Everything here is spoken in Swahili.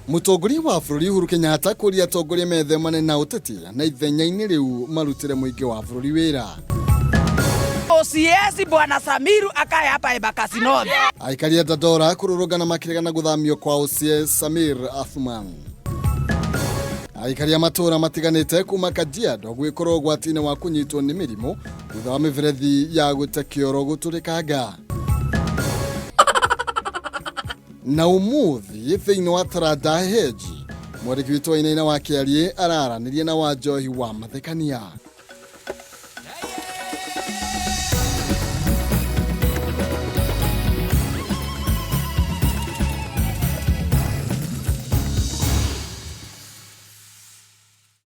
Mutongoria wa bũrũri Uhuru Kenyatta kũria atongoria methemane na ũteti na ithenya-inĩ rĩu marutire mũingĩ wa bũrũri wĩra. OCS Bwana Samiru akae hapa Embakasi North. Aikari a Dandora kũrũrũngana makĩregana gũthamio kwa OCS Samir Athman. Aikari a matũra matiganĩte kuma Kajiado gwĩkorwo ũgwati-inĩ wa kũnyitwo nĩ mĩrimũ thutha wa mĩberethi ya gũte kĩoro gũtũrĩkanga. Na umuthi thĩinĩ wa Taranda Hedge mwandĩki witũ Wainaina wa Kĩarie araranĩria na Wanjohi wa Mathekania.